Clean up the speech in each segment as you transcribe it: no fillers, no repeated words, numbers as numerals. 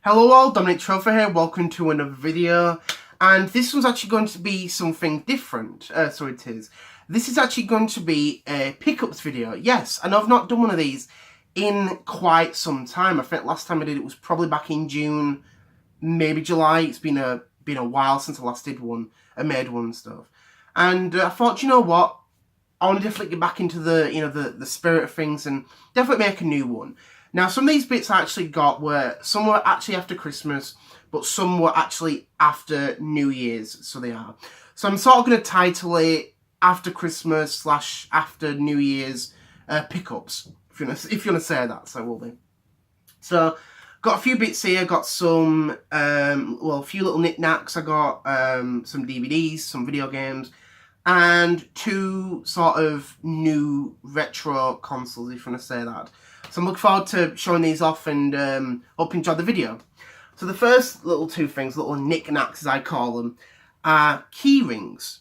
Hello all, Dominic Trofa here, welcome to another video, and this one's actually going to be something different, This is actually going to be a pickups video, yes, and I've not done one of these in quite some time. I think last time I did it was probably back in June, maybe July. It's been a while since I last did one, I made one and stuff. And I thought, you know what, I want to definitely get back into the spirit of things and definitely make a new one. Now, some of these bits I actually got were, some were actually after Christmas, but some were actually after New Year's, so they are. So I'm sort of going to title it After Christmas / After New Year's Pickups, if you want to say that, so it will be. So, got a few bits here, got some, a few little knickknacks. I got some DVDs, some video games, and two sort of new retro consoles, if you want to say that. So I'm looking forward to showing these off and hope you enjoy the video. So the first little two things, little knickknacks as I call them, are key rings,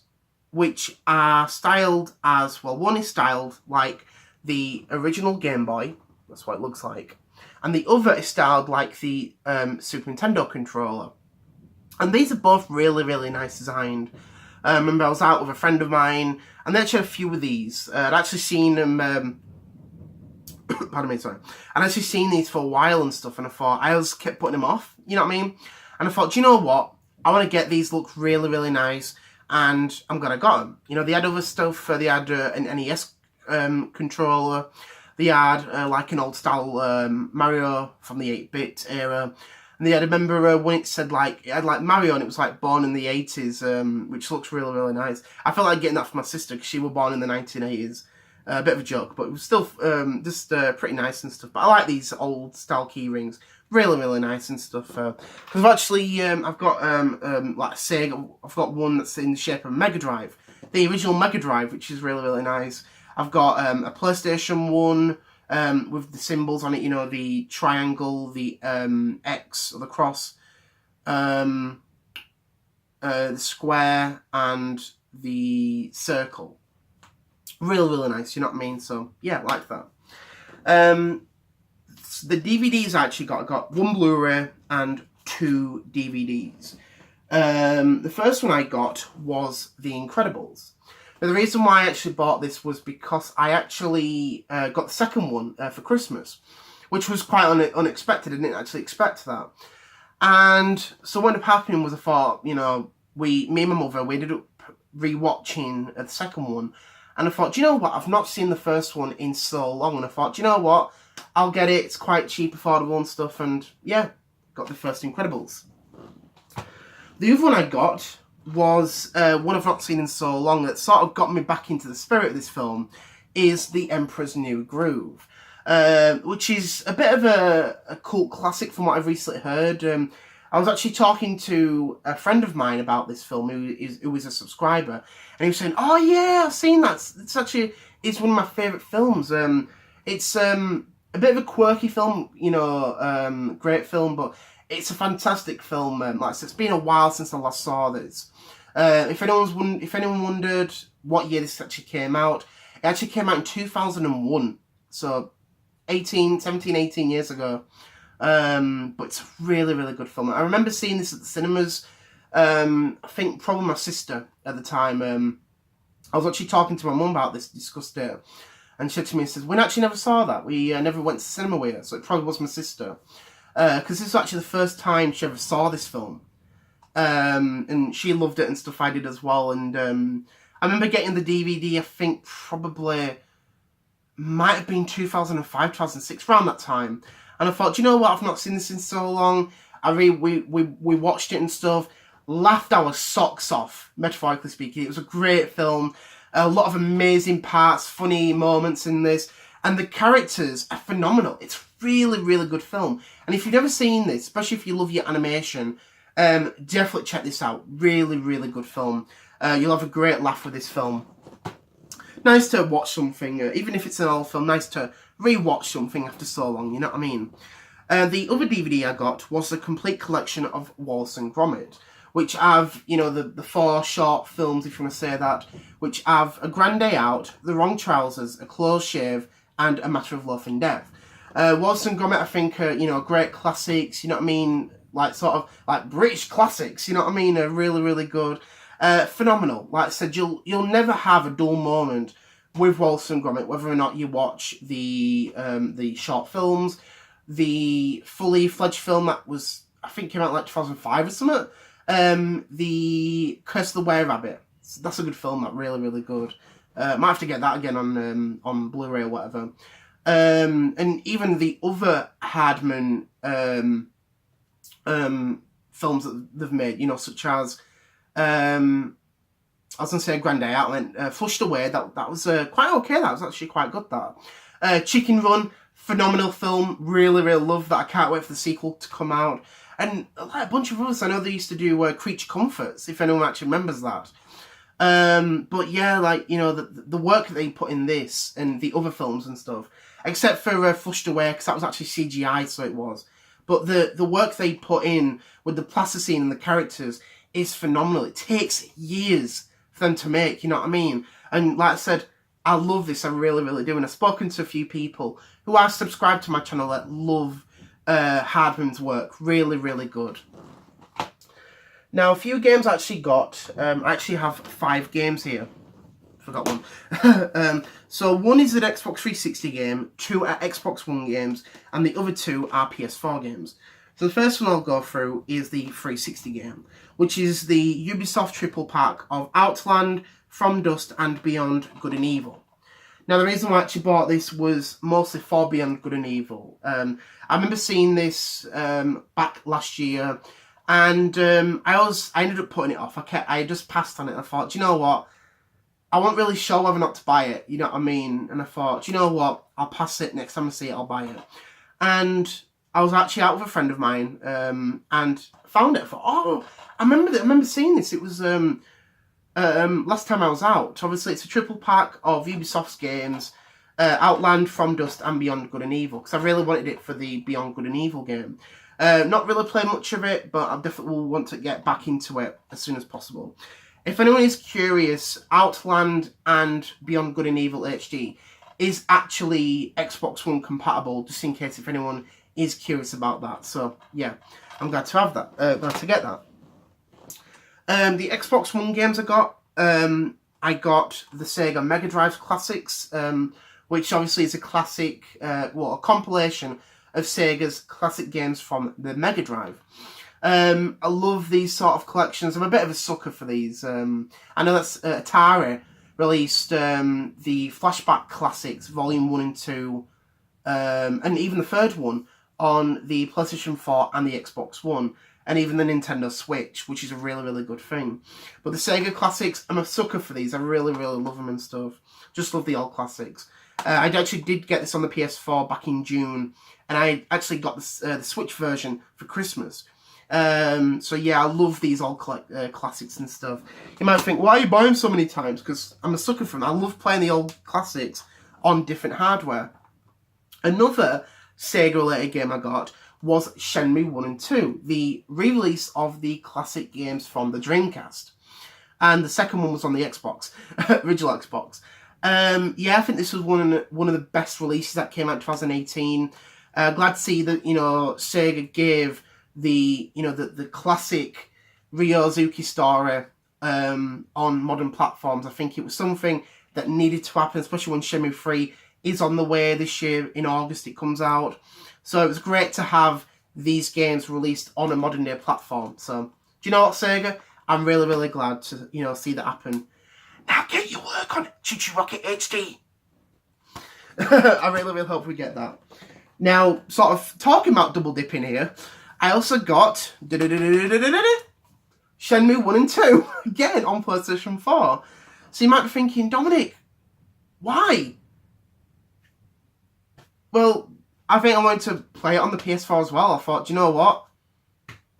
which are styled as, well, one is styled like the original Game Boy, that's what it looks like, and the other is styled like the Super Nintendo controller. And these are both really, really nice designed. I remember I was out with a friend of mine, and they actually had a few of these. I'd actually seen them... Pardon me, sorry. I'd actually seen these for a while and stuff, and I thought, I just kept putting them off, you know what I mean? And I thought, do you know what? I want to get these, look really, really nice, and I'm glad I got them. You know, they had other stuff, they had an NES controller, they had like an old style Mario from the 8-bit era, and they had, I remember when it said like, it had like Mario and it was like born in the 80s, which looks really, really nice. I felt like getting that for my sister because she was born in the 1980s. A bit of a joke, but it was still just pretty nice and stuff. But I like these old style key rings, really, really nice and stuff. Because I've actually, I've got like a Sega. I've got one that's in the shape of a Mega Drive, the original Mega Drive, which is really, really nice. I've got a PlayStation 1 with the symbols on it. You know, the triangle, the X or the cross, the square, and the circle. Really, really nice, you know what I mean? So, yeah, I like that. The DVDs I actually got, I got one Blu-ray and two DVDs. The first one I got was The Incredibles. Now, the reason why I actually bought this was because I actually got the second one for Christmas, which was quite unexpected. I didn't actually expect that. And so what ended up happening was I thought, you know, me and my mother, we ended up rewatching the second one. And I thought, do you know what? I've not seen the first one in so long. And I thought, do you know what? I'll get it. It's quite cheap, affordable and stuff. And yeah, got the first Incredibles. The other one I got was one I've not seen in so long that sort of got me back into the spirit of this film, is The Emperor's New Groove, which is a bit of a cult classic from what I've recently heard. I was actually talking to a friend of mine about this film who is a subscriber, and he was saying, "Oh yeah, I've seen that. It's one of my favourite films. It's a bit of a quirky film, you know, great film, but it's a fantastic film. Like I said, it's been a while since I last saw this. If anyone wondered what year this actually came out, it actually came out in 2001, so 18 years ago. But it's a really, really good film. I remember seeing this at the cinemas. I think probably my sister at the time. I was actually talking to my mum about this, discussed it, and she said to me, says, "We actually never saw that. We never went to the cinema with her." So it probably was my sister, because this was actually the first time she ever saw this film, and she loved it and stuff. I did as well. And I remember getting the DVD. I think probably might have been 2005, 2006, around that time. And I thought, do you know what? I've not seen this in so long. We watched it and stuff. Laughed our socks off, metaphorically speaking. It was a great film. A lot of amazing parts, funny moments in this. And the characters are phenomenal. It's really, really good film. And if you've never seen this, especially if you love your animation, definitely check this out. Really, really good film. You'll have a great laugh with this film. Nice to watch something, even if it's an old film, nice to re-watch something after so long, you know what I mean? The other DVD I got was the complete collection of Wallace and Gromit, which have, you know, the 4 short films, if you want to say that, which have A Grand Day Out, The Wrong Trousers, A Close Shave, and A Matter of Life and Death. Wallace and Gromit, I think, are, you know, great classics, you know what I mean? Like, sort of, like, British classics, you know what I mean? Are really, really good. Phenomenal. Like I said, you'll never have a dull moment with Wallace and Gromit, whether or not you watch the short films, the fully fledged film that was, I think, came out like 2005 or something. The Curse of the Were-Rabbit. That's a good film. That really good. Might have to get that again on Blu-ray or whatever. And even the other Hardman films that they've made, you know, such as I was going to say Grande Outland, Flushed Away. That was quite okay. That was actually quite good. That Chicken Run, phenomenal film. Really love that. I can't wait for the sequel to come out. And like a bunch of others, I know they used to do Creature Comforts, if anyone actually remembers that. But yeah, like, you know, the work that they put in this and the other films and stuff, except for Flushed Away, because that was actually CGI, so it was. But the work they put in with the plasticine and the characters is phenomenal. It takes years for them to make, you know what I mean? And like I said, I love this, I really do. And I've spoken to a few people who are subscribed to my channel that love Hardman's work. Really good. Now, a few games I actually got. I actually have 5 games here. Forgot one. So one is an Xbox 360 game, 2 are Xbox One games, and the other 2 are PS4 games. So the first one I'll go through is the 360 game, which is the Ubisoft triple pack of Outland, From Dusk, and Beyond Good and Evil. Now, the reason why I actually bought this was mostly for Beyond Good and Evil. I remember seeing this back last year, and I ended up putting it off. I just passed on it. I thought, do you know what? I wasn't really sure whether or not to buy it, you know what I mean? And I thought, do you know what? I'll pass it. Next time I see it, I'll buy it. And I was actually out with a friend of mine and found it. I thought, oh, I remember seeing this. It was last time I was out. Obviously, it's a triple pack of Ubisoft's games, Outland, From Dusk, and Beyond Good and Evil, because I really wanted it for the Beyond Good and Evil game. Not really played much of it, but I definitely will want to get back into it as soon as possible. If anyone is curious, Outland and Beyond Good and Evil HD is actually Xbox One compatible, just in case if anyone is curious about that. So, yeah, I'm glad to have that, glad to get that. The Xbox One games I got the Sega Mega Drive Classics, which obviously is a classic, a compilation of Sega's classic games from the Mega Drive. I love these sort of collections. I'm a bit of a sucker for these. I know that's Atari released the Flashback Classics Volume 1 and 2, and even the third one on the PlayStation 4 and the Xbox One, and even the Nintendo Switch, which is a really good thing. But the Sega Classics, I'm a sucker for these. I really love them and stuff. Just love the old classics. I actually did get this on the PS4 back in June, and I actually got the Switch version for Christmas. So yeah, I love these old classics and stuff. You might think, why are you buying so many times? Because I'm a sucker for them. I love playing the old classics on different hardware. Another Sega-related game I got was Shenmue 1 and 2, the re-release of the classic games from the Dreamcast. And the second one was on the Xbox, original Xbox. Yeah, I think this was one of the best releases that came out in 2018. Glad to see that, you know, Sega gave the classic Ryozuki story on modern platforms. I think it was something that needed to happen, especially when Shenmue 3 is on the way this year. In August it comes out. So it was great to have these games released on a modern day platform. So, do you know what, Sega? I'm really glad to, you know, see that happen. Now get your work on it, Choo-Choo Rocket HD. I really hope we get that. Now, sort of talking about double dipping here, I also got Shenmue 1 and 2, again, on PlayStation 4. So you might be thinking, Dominic, why? Well, I think I wanted to play it on the PS4 as well. I thought, do you know what?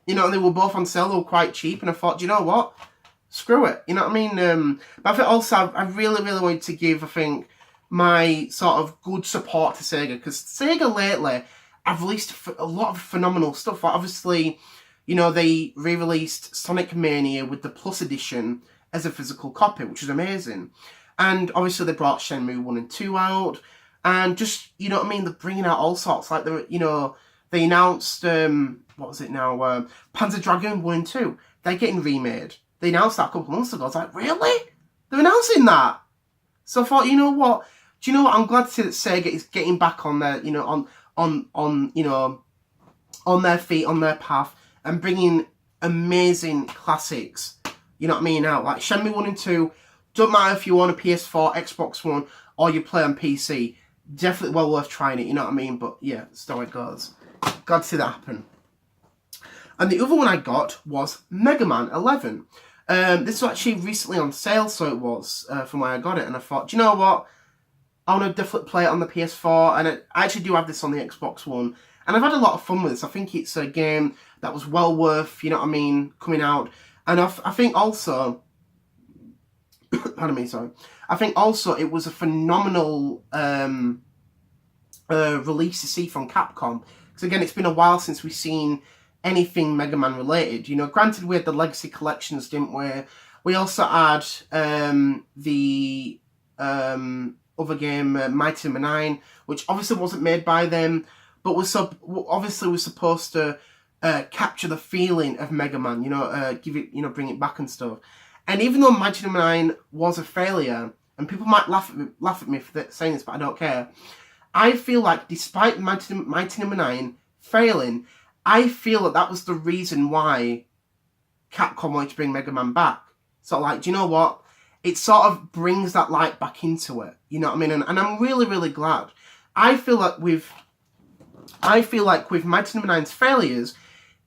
You know, they were both on sale, they were quite cheap, and I thought, do you know what? Screw it, you know what I mean? But I think also, I really wanted to give, I think, my sort of good support to Sega, because Sega lately have released a lot of phenomenal stuff. Like, obviously, you know, they re-released Sonic Mania with the Plus Edition as a physical copy, which is amazing. And obviously they brought Shenmue 1 and 2 out, And just, you know what I mean, they're bringing out all sorts. Like, they announced, what was it now? Panzer Dragoon 1 and 2. They're getting remade. They announced that a couple of months ago. I was like, really? They're announcing that? So I thought, you know what? Do you know what? I'm glad to see that Sega is getting back on their, on their feet, on their path, and bringing amazing classics, you know what I mean, out. Like Shenmue 1 and 2, don't matter if you own a PS4, Xbox One, or you play on PC, definitely well worth trying it, you know what I mean? But yeah, that's how it goes. Glad to see that happen. And the other one I got was Mega Man 11. This was actually recently on sale, so it was, from where I got it, and I thought, do you know what? I want to definitely play it on the PS4, and I actually do have this on the Xbox One, and I've had a lot of fun with this. I think it's a game that was well worth, you know what I mean, coming out. And I think also, pardon me, sorry. I think also it was a phenomenal release to see from Capcom. Because again, it's been a while since we've seen anything Mega Man related. You know, granted we had the Legacy Collections, didn't we? We also had the other game, Mighty Number 9, which obviously wasn't made by them, but obviously was supposed to capture the feeling of Mega Man, you know, give it, you know, bring it back and stuff. And even though Mighty Number 9 was a failure, and people might laugh at me for saying this, but I don't care. I feel like despite Mighty Number 9 failing, I feel that was the reason why Capcom wanted to bring Mega Man back. So like, do you know what? It sort of brings that light back into it. You know what I mean? And I'm really, really glad. I feel like with Mighty Number 9's failures,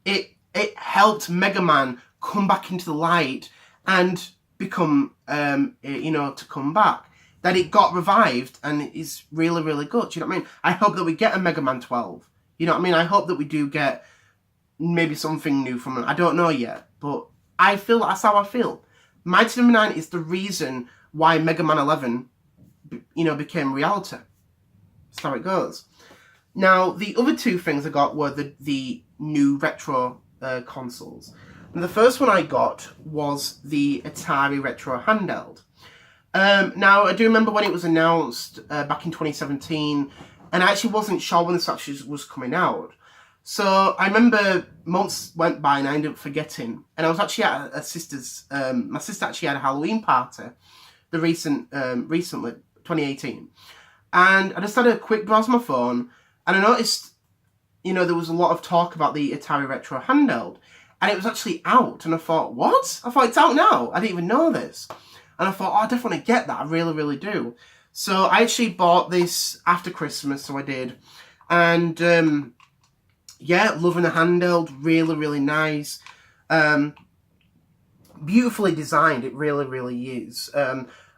it helped Mega Man come back into the light and become, to come back. That it got revived and it is really, really good. Do you know what I mean? I hope that we get a Mega Man 12. You know what I mean? I hope that we do get maybe something new from it. I don't know yet, but I feel that's how I feel. Mighty Number 9 is the reason why Mega Man 11, became reality. That's how it goes. Now, the other two things I got were the new retro consoles. And the first one I got was the Atari Retro Handheld. Now, I do remember when it was announced back in 2017, and I actually wasn't sure when this actually was coming out. So I remember months went by and I ended up forgetting. And I was actually at a sister's, my sister actually had a Halloween party, recently, 2018. And I just had a quick browse on my phone, and I noticed, there was a lot of talk about the Atari Retro Handheld. And it was actually out, and I thought, what? I thought, it's out now. I didn't even know this. And I thought, I definitely get that. I really, really do. So I actually bought this after Christmas, so I did. And, loving the handheld. Really, really nice. Beautifully designed. It really, really is.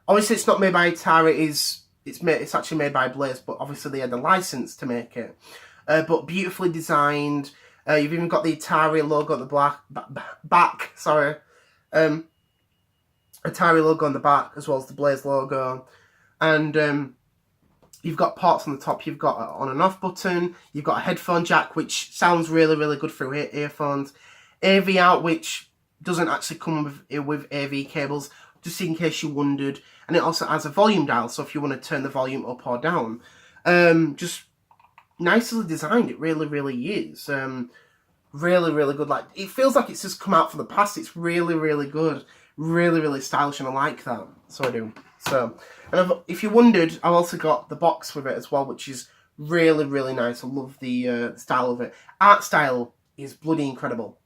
Obviously, it's not made by Atari. It's actually made by Blaze, but obviously they had the license to make it. But beautifully designed. You've even got the Atari logo at the back. Sorry. Atari logo on the back, as well as the Blaze logo. And you've got ports on the top. You've got an on and off button. You've got a headphone jack, which sounds really, really good through earphones. AV out, which doesn't actually come with AV cables, just in case you wondered. And it also has a volume dial, so if you want to turn the volume up or down. Just nicely designed, it really, really is. Really, really good. Like, it feels like it's just come out from the past. It's really, really good. Really, really stylish, and I like that. So I do. So, and if you wondered, I've also got the box with it as well, which is really, really nice. I love the style of it. Art style is bloody incredible.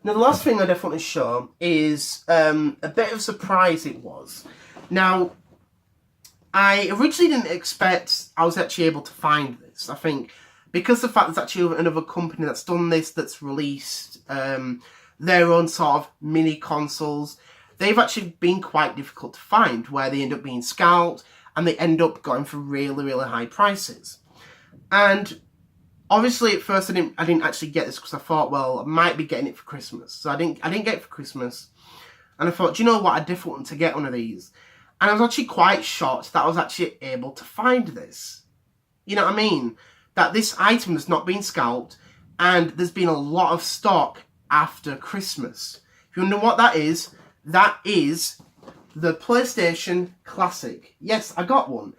Now, the last thing I definitely show is a bit of a surprise it was. Now, I originally didn't expect I was actually able to find this. I think because the fact there's actually another company that's done this, that's released their own sort of mini consoles, they've actually been quite difficult to find, where they end up being scalped and they end up going for really, really high prices. And obviously at first I didn't actually get this because I thought, well, I might be getting it for Christmas. So I didn't get it for Christmas. And I thought, do you know what, I definitely want to get one of these. And I was actually quite shocked that I was actually able to find this. You know what I mean? That this item has not been scalped, and there's been a lot of stock after Christmas. If you wonder what that is the PlayStation Classic. Yes, I got one.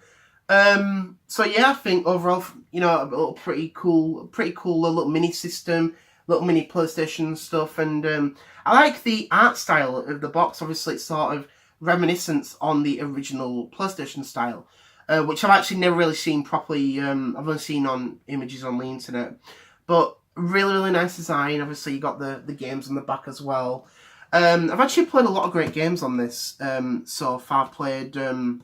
So yeah, I think overall, you know, a little pretty cool little mini system, little mini PlayStation stuff, and I like the art style of the box. Obviously, it's sort of reminiscence on the original PlayStation style, which I've actually never really seen properly. I've only seen on images on the internet, but really nice design. Obviously, you got the games on the back as well. I've actually played a lot of great games on this so far. I've played a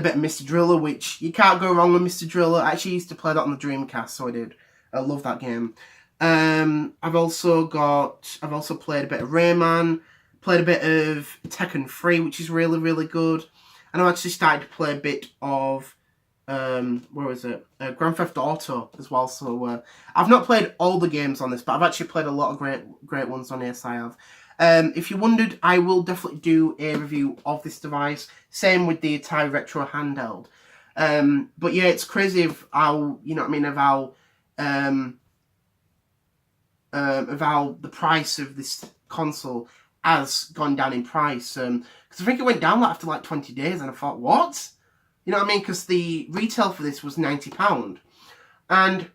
bit of Mr. Driller, which you can't go wrong with Mr. Driller. I actually used to play that on the Dreamcast, so I did. I love that game. I've also played a bit of Rayman, played a bit of Tekken 3, which is really good. And I've actually started to play a bit of Grand Theft Auto as well. So I've not played all the games on this, but I've actually played a lot of great ones on this. I have. If you wondered, I will definitely do a review of this device. Same with the Atari Retro handheld. But yeah, it's crazy of how, you know what I mean, of how the price of this console has gone down in price. Because I think it went down after like 20 days, and I thought, what? You know what I mean? Because the retail for this was £90. And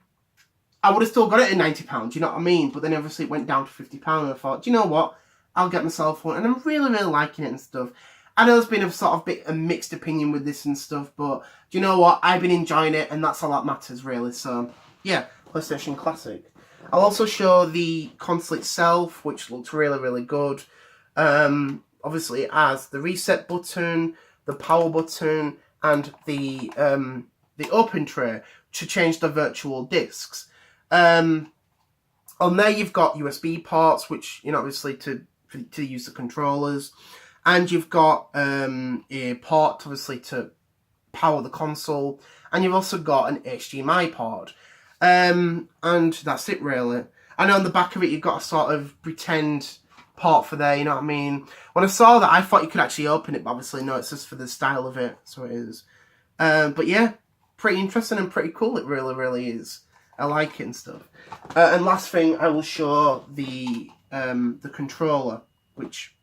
I would have still got it at £90, you know what I mean? But then obviously it went down to £50, and I thought, do you know what? I'll get myself one. And I'm really liking it and stuff. I know there's been a sort of bit a mixed opinion with this and stuff, but do you know what? I've been enjoying it, and that's all that matters, really. So, yeah, PlayStation Classic. I'll also show the console itself, which looks really good. Obviously, it has the reset button, the power button, and the open tray to change the virtual discs. On there, you've got USB ports, which, you know, obviously to use the controllers. And you've got a port, obviously, to power the console. And you've also got an HDMI port. And that's it, really. And on the back of it, you've got a sort of pretend port for there, you know what I mean? When I saw that, I thought you could actually open it, but obviously, no, it's just for the style of it. So it is. But yeah, pretty interesting and pretty cool. It really is. I like it and stuff. And last thing, I will show the controller, which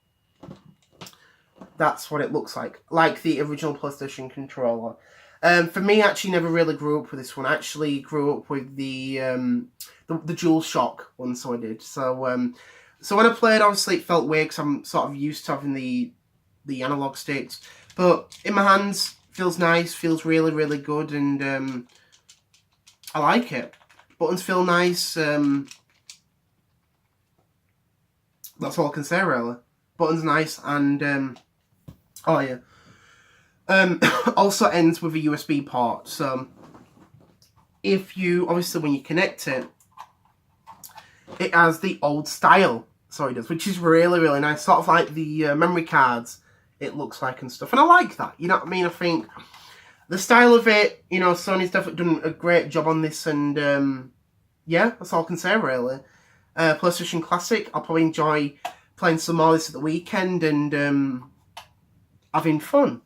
that's what it looks like the original PlayStation controller. For me, I actually never really grew up with this one. I actually grew up with the DualShock one, so I did. So when I played, obviously it felt weird because I'm sort of used to having the analog sticks. But in my hands, feels nice, feels really good, and I like it. Buttons feel nice. That's all I can say, really. Buttons nice, and oh yeah. Also ends with a USB port. So if you, obviously when you connect it, it has the old style. So it does, which is really nice. Sort of like the memory cards it looks like and stuff. And I like that. You know what I mean? I think the style of it, you know, Sony's definitely done a great job on this. And yeah, that's all I can say, really. PlayStation Classic, I'll probably enjoy playing some more of this at the weekend and having fun.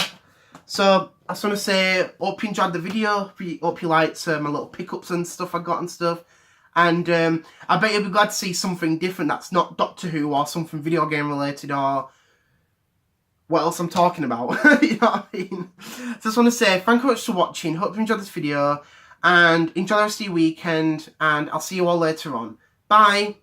So, I just want to say, hope you enjoyed the video, hope you liked my little pickups and stuff I got and stuff. And I bet you'll be glad to see something different that's not Doctor Who or something video game related or what else I'm talking about. You know what I mean? So, I just want to say, thank you very much for watching, hope you enjoyed this video, and enjoy the rest of your weekend, and I'll see you all later on. Bye!